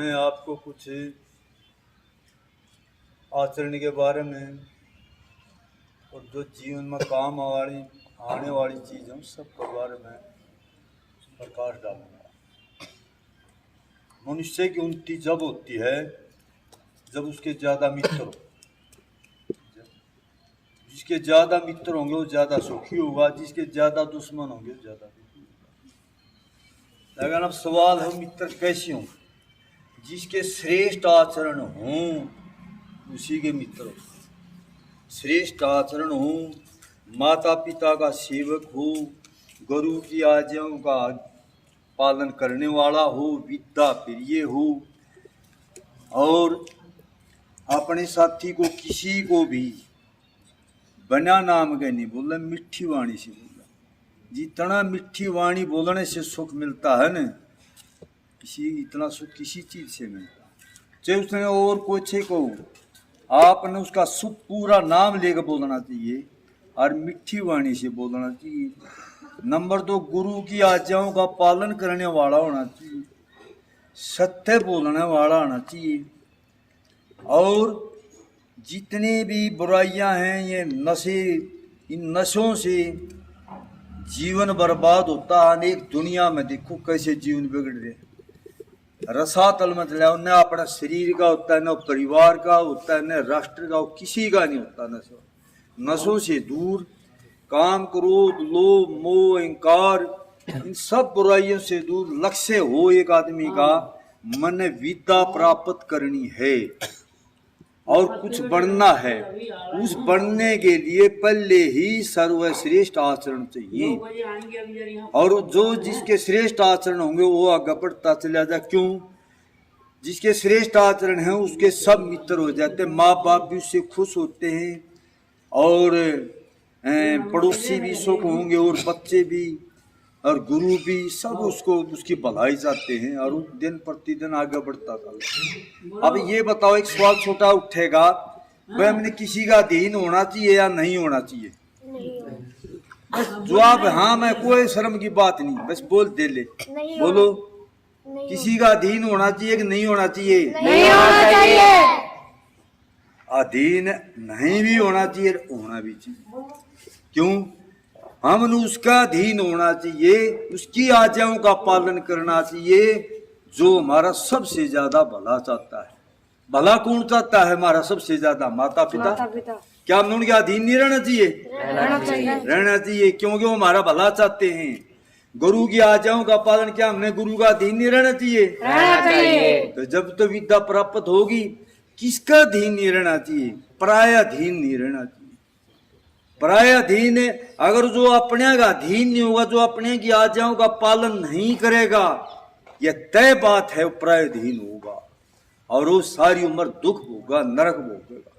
मैं आपको कुछ आचरण के बारे में और जो जीवन में काम आने वाली चीज़ों सब के बारे में प्रकाश डालूंगा। मनुष्य की उन्नति जब होती है जब उसके ज़्यादा मित्र हो। जिसके ज़्यादा मित्र होंगे वो ज़्यादा सुखी होगा, जिसके ज़्यादा दुश्मन होंगे ज़्यादा दुखी होगा। लेकिन अब सवाल है मित्र कैसे हों? जिसके श्रेष्ठ आचरण हों उसी के मित्र हो। श्रेष्ठ आचरण हो, माता पिता का सेवक हो, गुरु की आज्ञाओं का पालन करने वाला हो, विद्या प्रिय हो और अपने साथी को किसी को भी बिना नाम के नहीं बोलना, मिठी वाणी से बोलना। जितना मिठी वाणी बोलने से सुख मिलता है न, इतना सुख किसी चीज से मिलता। चाहे उसने और कुछ को आपने उसका सुख पूरा नाम लेकर बोलना चाहिए और मिठी वाणी से बोलना चाहिए। नंबर 2, गुरु की आज्ञाओं का पालन करने वाला होना चाहिए, सत्य बोलने वाला होना चाहिए। और जितने भी बुराइयां हैं ये नशे, इन नशों से जीवन बर्बाद होता है। अनेक दुनिया में देखो कैसे जीवन बिगड़ रहे। रसातल मत ले, न अपना शरीर का होता है, न परिवार का होता है, न राष्ट्र का, किसी का नहीं होता। नशों से दूर, काम क्रोध लोभ मोह अहंकार इन सब बुराइयों से दूर लक्ष्य हो एक आदमी का, मन विद्या प्राप्त करनी है और कुछ बढ़ना है। उस बढ़ने के लिए पहले ही सर्वश्रेष्ठ आचरण चाहिए। और जो जिसके श्रेष्ठ आचरण होंगे वो आगे बढ़ता चला जाए। क्यों? जिसके श्रेष्ठ आचरण है उसके सब मित्र हो जाते हैं। माँ बाप भी उससे खुश होते हैं और पड़ोसी भी सुख होंगे और बच्चे भी और गुरु भी, सब उसको उसकी भलाई चाहते हैं और दिन प्रतिदिन आगे बढ़ता था। अब ये बताओ, एक सवाल छोटा उठेगा, भाई हमने किसी का अधीन होना चाहिए या नहीं होना चाहिए? बस जवाब हाँ में, कोई शर्म की बात नहीं, बस बोल दे ले। बोलो, किसी का अधीन होना चाहिए कि नहीं होना चाहिए? नहीं होना चाहिए। अधीन नहीं भी होना चाहिए, होना भी चाहिए। क्यों? हमने उसका अधीन होना चाहिए, उसकी आज्ञाओं का पालन करना चाहिए जो हमारा सबसे ज्यादा भला चाहता है। भला कौन चाहता है हमारा सबसे ज्यादा? माता पिता। क्या हमने उनके अधीन नहीं रहना चाहिए? रहना चाहिए, क्योंकि वो हमारा भला चाहते हैं। गुरु की आज्ञाओं का पालन, क्या हमने गुरु का अधीन नहीं रहना चाहिए? तो जब तो विद्या प्राप्त होगी, किसका अधीन नहीं रहना चाहिए? पराया अधीन नहीं रहना चाहिए। पराय अधीन, अगर जो अपने का अधीन नहीं होगा, जो अपने की आज्ञाओं का पालन नहीं करेगा, यह तय बात है वो पराय अधीन होगा और वो सारी उम्र दुख होगा, नरक भोगेगा।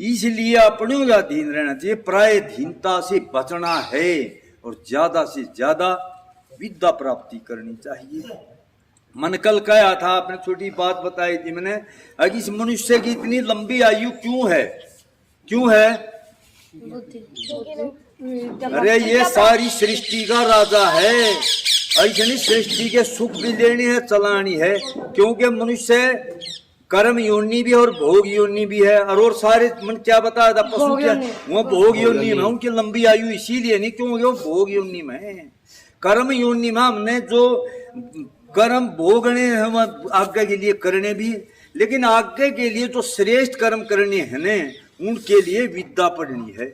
इसलिए अपने का अधीन रहना चाहिए, पराय अधीनता से बचना है और ज्यादा से ज्यादा विद्या प्राप्ति करनी चाहिए। मन कल कहा था, आपने छोटी बात बताई थी मैंने, अगर इस मनुष्य की इतनी लंबी आयु क्यों है? क्यों है? अरे ये सारी सृष्टि का राजा है, ऐसे सृष्टि के सुख भी लेनी है, चलानी है। क्योंकि मनुष्य कर्म योनि भी और भोग योनि भी है। और सारे मन क्या बताया था, पशु क्या वो भोग योनि में, उनकी लंबी आयु इसीलिए नहीं क्योंकि वो भोग योनि में है। कर्म योनि में हमने जो कर्म भोगने हम आगे के लिए करने भी, लेकिन आगे के लिए जो श्रेष्ठ कर्म करने हैं ने, उनके लिए विद्या पढ़नी है।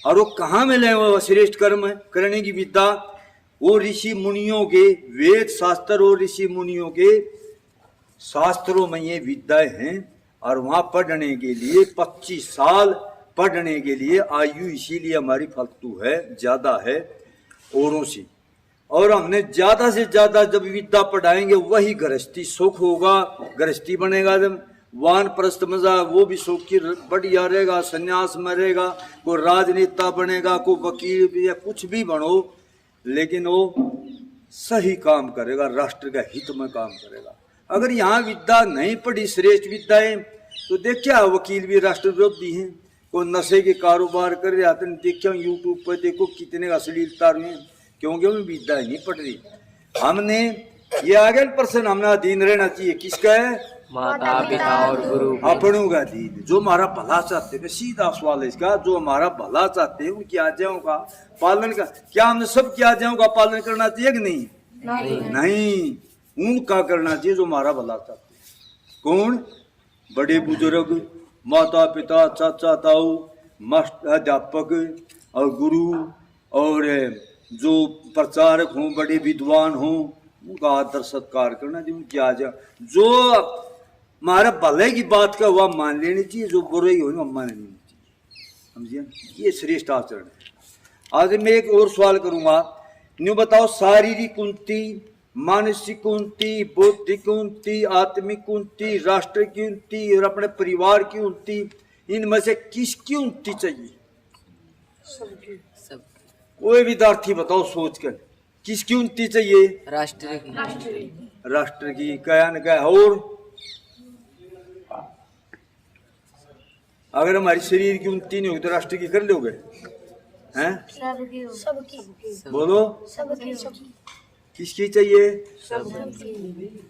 और वो कहाँ मिले वो श्रेष्ठ कर्म करने की विद्या? वो ऋषि मुनियों के वेद शास्त्र और ऋषि मुनियों के शास्त्रों में ये विद्याएं हैं। और वहां पढ़ने के लिए 25 साल पढ़ने के लिए आयु इसीलिए हमारी फालतू है, ज्यादा है औरों से। और हमने ज्यादा से ज्यादा जब विद्या पढ़ाएंगे वही गृहस्थी सुख होगा, गृहस्थी बनेगा। जब वानप्रस्थ मजा वो भी सुख की बढ़िया रहेगा, संन्यास में रहेगा, कोई राजनेता बनेगा, कोई वकील या कुछ भी बनो, लेकिन वो सही काम करेगा, राष्ट्र का हित में काम करेगा। अगर यहाँ विद्या नहीं पढ़ी, श्रेष्ठ विद्याएं, तो देख क्या वकील भी राष्ट्र विरोधी हैं, कोई नशे के कारोबार कर रहे आते, देखो यूट्यूब पर देखो कितने अश्लीलता रहे हैं, क्योंकि हमें विद्या नहीं पढ़ रही। हमने ये आगे प्रश्न हमने अधीन रहना चाहिए, किसका है? माता पिता और गुरु। अपनों का अधीन। जो हमारा भला चाहते हैं, सीधा सवाल है इसका, जो हमारा भला चाहते हैं उनकी आज्ञाओं का पालन का, क्या हमने सबकी आज्ञाओं का पालन करना चाहिए कि नहीं? नहीं, उनका करना चाहिए जो हमारा भला चाहते हैं। कौन? बड़े बुजुर्ग, माता पिता, चाचा ताऊ, मास्टर, अध्यापक और गुरु, और जो प्रचारक हों, बड़े विद्वान हों, उनका आदर सत्कार करना चाहिए, उनकी आज्ञा। जो हमारे भले की बात का हुआ मान लेनी चाहिए, जो बुरे ही हो मान लेनी चाहिए। समझिए, ये श्रेष्ठ आचरण है। आज मैं एक और सवाल करूंगा, न्यू बताओ, शारीरिक उन्नति, मानसिक उन्नति, बौद्धिक उन्नति, आत्मिक उन्नति, राष्ट्र की उन्नति और अपने परिवार की उन्नति, इनमें से किसकी उन्नति चाहिए? सब। कोई विद्यार्थी बताओ सोचकर, किसकी उन्नति चाहिए? राष्ट्र राष्ट्र की। क्या न क्या? और अगर हमारी शरीर की उन्नति नहीं होगी तो राष्ट्र की कर लोगे? हैं? सबकी बोलो, सबकी किसकी चाहिए? सबकी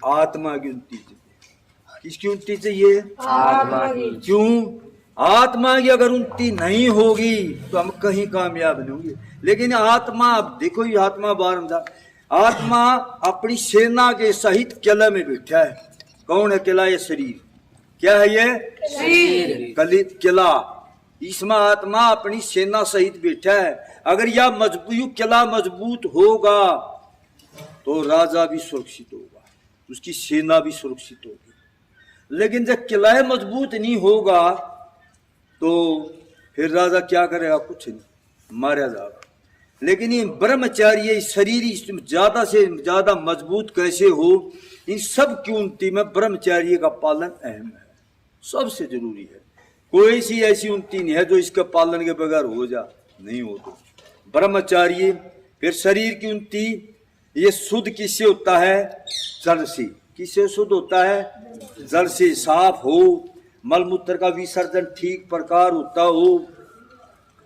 आत्मा की उन्नति चाहिए। किसकी उन्नति चाहिए? आत्मा की। क्यों? आत्मा की अगर उन्नति नहीं होगी तो हम कहीं कामयाब नहीं होंगे। लेकिन आत्मा, अब देखो ये आत्मा बारंबार, आत्मा अपनी सेना के सहित किला में बैठा है। कौन है किला? ये शरीर। क्या है ये? शरीर किला। इसमें आत्मा अपनी सेना सहित बैठा है। अगर यह मजबूत किला मजबूत होगा तो राजा भी सुरक्षित होगा, उसकी सेना भी सुरक्षित होगी। लेकिन जब किला मजबूत नहीं होगा तो फिर राजा क्या करेगा? कुछ नहीं, मारा जाएगा। लेकिन ये ब्रह्मचारी, ये शरीर ज्यादा से ज्यादा मजबूत कैसे हो, इन सब की उन्नति में ब्रह्मचार्य का पालन अहम है, सबसे जरूरी है। कोई सी ऐसी उन्नति नहीं है जो इसके पालन के बगैर हो जा, नहीं हो तो ब्रह्मचार्य। फिर शरीर की उन्नति, ये शुद्ध किससे होता है? जल से। किससे शुद्ध होता है? जल से। साफ हो, मलमूत्र का विसर्जन ठीक प्रकार होता हो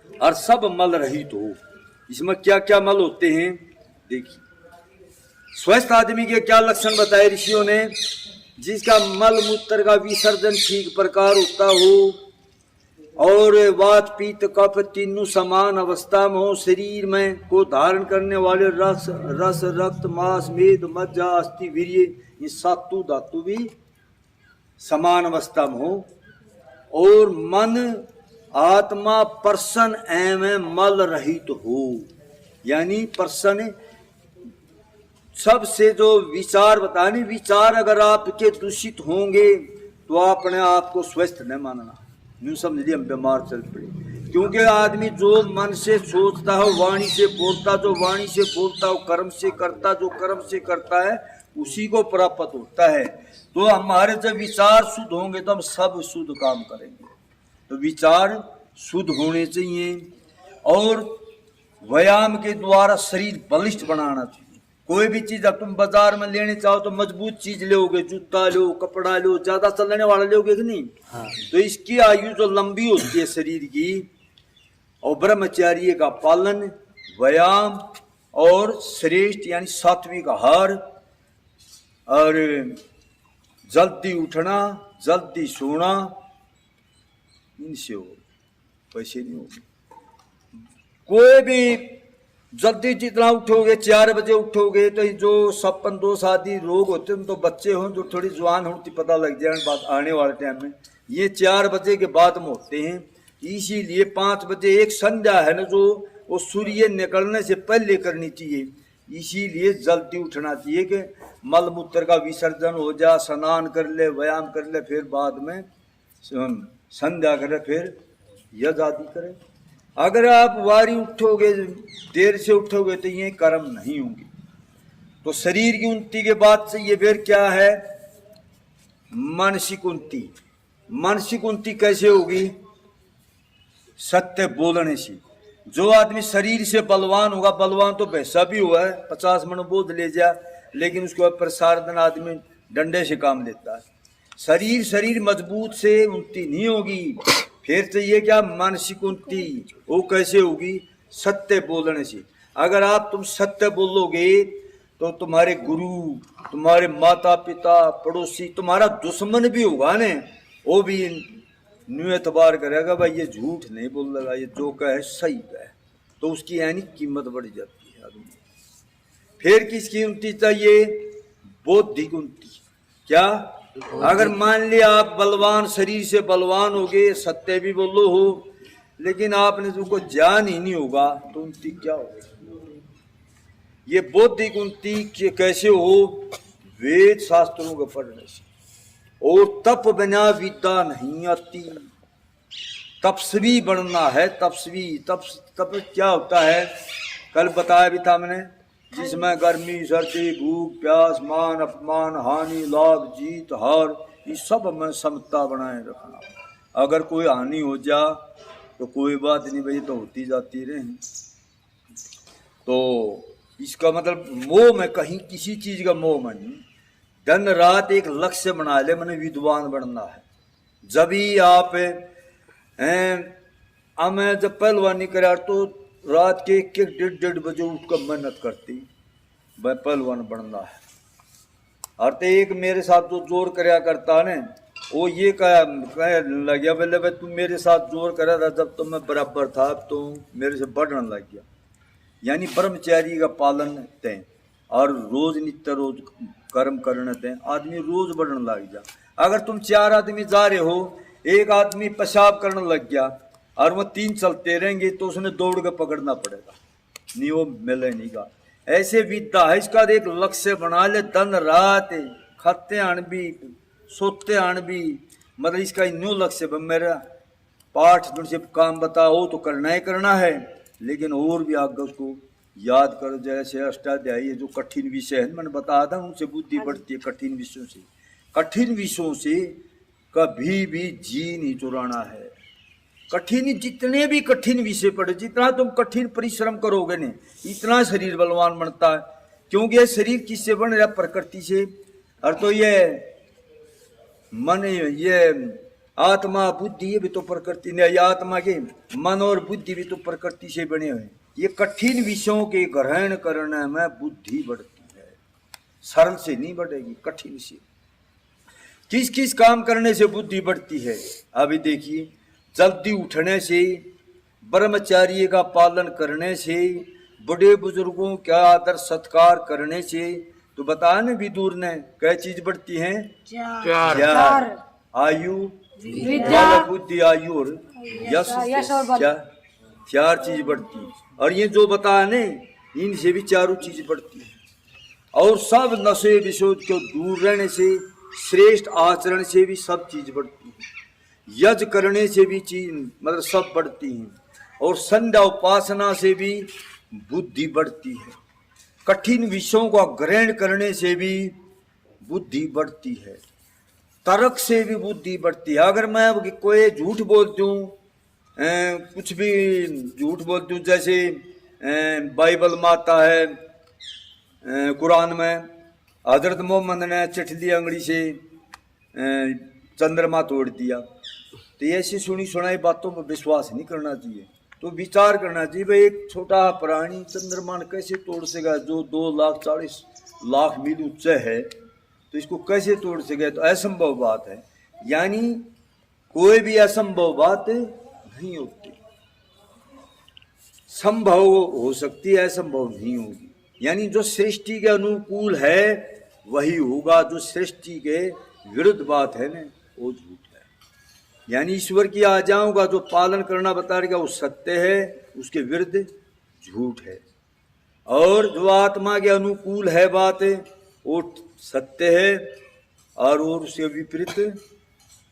और सब मल रहित हो। इसमें क्या क्या मल होते हैं देखिए। स्वस्थ आदमी के क्या लक्षण बताए ऋषियों ने? जिसका मल मूत्र का विसर्जन ठीक प्रकार होता हो और वात पित्त कफ तीनों समान अवस्था में हो, शरीर में को धारण करने वाले रस रक्त मांस मेद मज्जा अस्थि वीर्य, ये सातों धातु भी समान अवस्था में हो, और मन आत्मा प्रसन्न एवं मल रहित हो। यानी प्रसन्न, सबसे जो विचार बताने, विचार अगर आपके दूषित होंगे तो अपने आप को स्वस्थ न मानना, यूं समझ लिया हम बीमार चल पड़े। क्योंकि आदमी जो मन से सोचता हो, वाणी से बोलता, जो वाणी से बोलता हो, कर्म से करता, जो कर्म से करता है उसी को प्राप्त होता है। तो हमारे जब विचार शुद्ध होंगे तो हम सब शुद्ध काम करेंगे। तो विचार शुद्ध होने चाहिए और व्यायाम के द्वारा शरीर बलिष्ठ बनाना चाहिए। कोई भी चीज अब तुम बाजार में लेने चाहो तो मजबूत चीज लोगे, जूता लो, कपड़ा लो, ज्यादा चलने वाला लोगे कि नहीं? हाँ। तो इसकी आयु जो लंबी होती है शरीर की, और ब्रह्मचर्य का पालन, व्यायाम और श्रेष्ठ यानी सात्विक आहार और जल्दी उठना जल्दी सोना, इनसे हो, पैसे नहीं होंगे। कोई भी जल्दी जितना उठोगे, 4 बजे उठोगे तो जो 56 दोष आदि रोग होते हैं, तो बच्चे हों जो थोड़ी जवान होती पता लग जाए बात आने वाले टाइम में, ये 4 बजे के बाद में होते हैं। इसीलिए 5 बजे एक संध्या है ना, जो वो सूर्य निकलने से पहले करनी चाहिए। इसीलिए जल्दी उठना चाहिए कि मल मूत्र का विसर्जन हो जा, स्नान कर ले, व्यायाम कर ले, फिर बाद में संध्या करे, फिर यज्ञ आदि करे। अगर आप वारी उठोगे, देर से उठोगे तो ये कर्म नहीं होंगे। तो शरीर की उन्नति के बाद से ये फिर क्या है? मानसिक उन्नति। मानसिक उन्नति कैसे होगी? सत्य बोलने से। जो आदमी शरीर से बलवान होगा, बलवान तो वैसा भी हुआ है, 50 मन बोध ले जा, लेकिन उसके बाद प्रसारण आदमी डंडे से काम लेता है। शरीर मजबूत से उन्नति नहीं होगी। फिर चाहिए क्या? मानसिक उन्नति। वो कैसे होगी? सत्य बोलने से। अगर आप तुम सत्य बोलोगे तो तुम्हारे गुरु, तुम्हारे माता पिता, पड़ोसी, तुम्हारा दुश्मन भी होगा ने, वो भी न्यू एतबार करेगा भाई ये झूठ नहीं बोल लगा, ये जो कहे सही है, तो उसकी यानी कीमत बढ़ जाती है आदमी। फिर किसकी उन्नति चाहिए? बौद्धिक उन्नति। क्या? अगर मान लिया आप बलवान, शरीर से बलवान हो गए, सत्य भी बोलो हो, लेकिन आपने तुमको ज्ञान ही नहीं होगा तो उन्नति क्या होगी? ये बौद्धिक उन्नति कैसे हो? वेद शास्त्रों के पढ़ने से। और तप बिना विद्या नहीं आती। तपस्वी बनना है, तपस्वी। तप क्या होता है? कल बताया भी था मैंने, जिसमें गर्मी, सर्दी, भूख, प्यास, मान, अपमान, हानि, लाभ, जीत, हार, इस सब में समता बनाए रखना। अगर कोई हानि हो जा तो कोई बात नहीं भाई, तो होती जाती रहे। तो इसका मतलब मोह में कहीं किसी चीज का मोह में नहीं। दिन रात एक लक्ष्य बना ले, मैंने विद्वान बनना है। जब ही आप मैं जब पहलवानी करा तो रात के 1-1, 1:30 बजे उठकर मेहनत करती, भाई पहलवान बनना है। और तो एक मेरे साथ जो जोर कराया करता ने, वो ये कह लग गया, बोले भाई तू मेरे साथ जोर करा था जब तो मैं बराबर था, अब तो मेरे से बढ़ने लग गया। यानी ब्रह्मचारी का पालन दें और रोज नित्य रोज कर्म करने दें, आदमी रोज बढ़ने लग जा। अगर तुम 4 आदमी जा रहे हो, एक आदमी पेशाब करने लग गया और वो 3 चलते रहेंगे तो उसने दौड़ के पकड़ना पड़ेगा, नहीं वो मिले नहीं का। ऐसे विद्या है, इसका एक लक्ष्य बना ले, दिन रात खाते आन भी सोते आन भी, मतलब इसका न्यू लक्ष्य मेरा पाठ से काम बताओ तो करना ही करना है, लेकिन और भी आगे उसको याद करो। जैसे अष्टाध्यायी जो कठिन विषय है मैंने बताया था, उनसे बुद्धि बढ़ती है। कठिन विषयों से, कठिन विषयों से कभी भी जी नहीं चुराना है। कठिन, जितने भी कठिन विषय पढ़े, जितना तुम कठिन परिश्रम करोगे ने, इतना शरीर बलवान बनता है। क्योंकि ये शरीर किससे बन रहा? प्रकृति से। और तो ये मन, ये आत्मा बुद्धि, ये भी तो प्रकृति ने, आत्मा के मन और बुद्धि भी तो प्रकृति से बने हुए। ये कठिन विषयों के ग्रहण करने में बुद्धि बढ़ती है, सरल से नहीं बढ़ेगी, कठिन से। किस किस काम करने से बुद्धि बढ़ती है? अभी देखिए, जल्दी उठने से, ब्रह्मचार्य का पालन करने से, बड़े बुजुर्गों का आदर सत्कार करने से। तो बताया ना विदुर ने, क्या चीज बढ़ती है? 4 आयु, विद्या, बुद्धि, आयु और यश। 4 चीज बढ़ती है। और ये जो बताया ने, इनसे भी 4 चीज बढ़ती है। और सब नशे विषयों को दूर रहने से, श्रेष्ठ आचरण से भी सब चीज बढ़ती है। यज्ञ करने से भी चीज मतलब सब बढ़ती हैं। और संध्या उपासना से भी बुद्धि बढ़ती है। कठिन विषयों का ग्रहण करने से भी बुद्धि बढ़ती है। तर्क से भी बुद्धि बढ़ती है। अगर मैं कोई झूठ बोलती हूँ, कुछ भी झूठ बोलती हूँ, जैसे बाइबल में आता है, कुरान में हजरत मोहम्मद ने चिठली अंगड़ी से चंद्रमा तोड़ दिया, तो ऐसी सुनी सुनाई बातों पर विश्वास नहीं करना चाहिए। तो विचार करना चाहिए भाई, एक छोटा प्राणी चंद्रमा कैसे तोड़ सकेगा, जो 2,40,00,000 मील ऊंचा है, तो इसको कैसे तोड़ सके? तो असंभव बात है। यानी कोई भी असंभव बात नहीं होती, संभव हो सकती है, असंभव नहीं होगी। यानी जो सृष्टि के अनुकूल है वही होगा, जो सृष्टि के विरुद्ध बात है ना, वो झूठ है। यानी ईश्वर की आज्ञाओं का जो पालन करना बता रहेगा वो सत्य है, उसके विरुद्ध झूठ है। और जो आत्मा के अनुकूल है बात वो सत्य है, और उसके विपरीत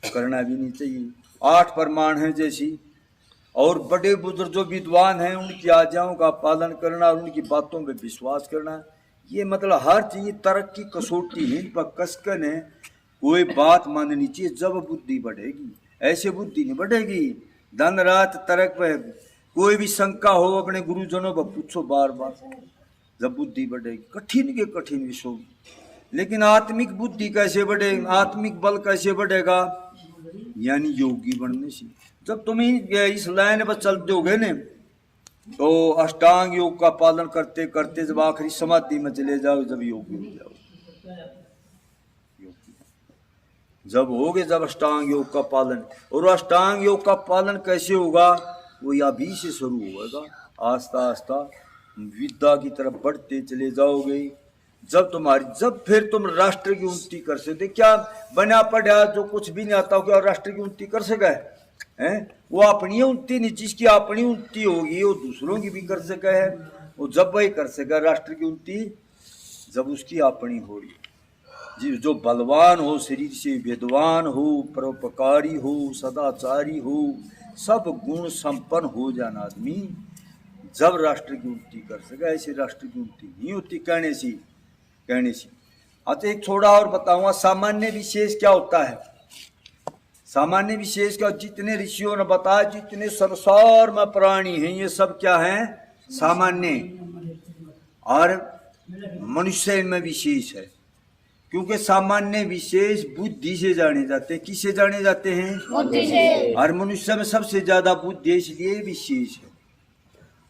करना भी नहीं चाहिए। 8 प्रमाण हैं जैसी। और बड़े बुजुर्ग जो विद्वान हैं उनकी आज्ञाओं का पालन करना और उनकी बातों पे विश्वास करना, ये मतलब हर चीज तर्क की कसौटी है, पर कसकर है कोई बात माननी चाहिए जब बुद्धि बढ़ेगी, ऐसे बुद्धि नहीं बढ़ेगी। दिन रात तर्क पे कोई भी शंका हो अपने गुरुजनों पर पूछो बार बार, जब बुद्धि बढ़ेगी। कठिन के कठिन विषय, लेकिन आत्मिक बुद्धि कैसे बढ़ेगी, आत्मिक बल कैसे बढ़ेगा? यानी योगी बनने से। जब तुम इस लाइन पर चलते होगे ने, तो अष्टांग योग का पालन करते करते जब आखिरी समाधि में चले जाओ, जब योगी हो जाओ। जब होगे, जब अष्टांग योग का पालन। और अष्टांग योग का पालन कैसे होगा? वो अभी से शुरू होगा, आस्ता आस्ता विद्या की तरफ बढ़ते चले जाओगे। जब फिर तुम राष्ट्र की उन्नति कर सकते। क्या बना पड़ा जो कुछ भी नहीं आता, क्या राष्ट्र की उन्नति कर सका है? वो अपनी उन्नति नहीं, जिसकी अपनी उन्नति होगी वो दूसरों की भी कर सका है। वो जब वही कर सका राष्ट्र की उन्नति जब उसकी अपनी हो रही। जी, जो बलवान हो, शरीर से विद्वान हो, परोपकारी हो, सदाचारी हो, सब गुण संपन्न हो जाना आदमी जब राष्ट्र की उन्नति कर सका। ऐसे राष्ट्र की उन्नति नहीं होती कहने से। अच्छा, एक थोड़ा और बताऊंगा, सामान्य विशेष क्या होता है? सामान्य विशेष का जितने ऋषियों ने बताया, जितने संसार में प्राणी हैं, ये सब क्या है? सामान्य। और मनुष्य में विशेष है, क्योंकि सामान्य विशेष बुद्धि से जाने जाते हैं। किससे जाने जाते हैं? बुद्धि से। और मनुष्य में सबसे ज्यादा बुद्धि, इसलिए विशेष है।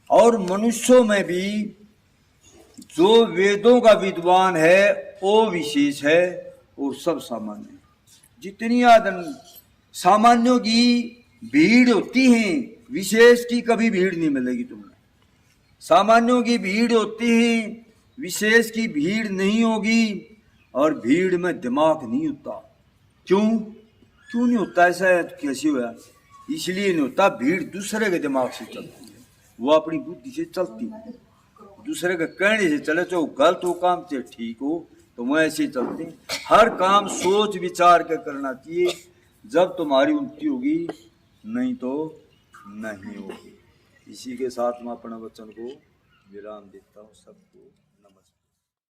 और मनुष्यों में भी जो वेदों का विद्वान है वो विशेष है, और सब सामान्य है। जितनी आदमी सामान्यों की भीड़ होती है, विशेष की कभी भीड़ नहीं मिलेगी तुम्हें। सामान्यों की भीड़ होती है, विशेष की भीड़ नहीं होगी। और भीड़ में दिमाग नहीं होता। क्यों नहीं होता? ऐसा कैसे हुआ? इसलिए नहीं होता, भीड़ दूसरे के दिमाग से चलती है, वो अपनी बुद्धि से चलती है। दूसरे के कहने से चले, तो गलत हो काम से ठीक हो, तो वो ऐसे चलते हैं। हर काम सोच विचार के करना चाहिए, जब तुम्हारी उन्नति होगी, नहीं तो नहीं होगी। इसी के साथ मैं अपने वचन को विराम देता हूँ सबको।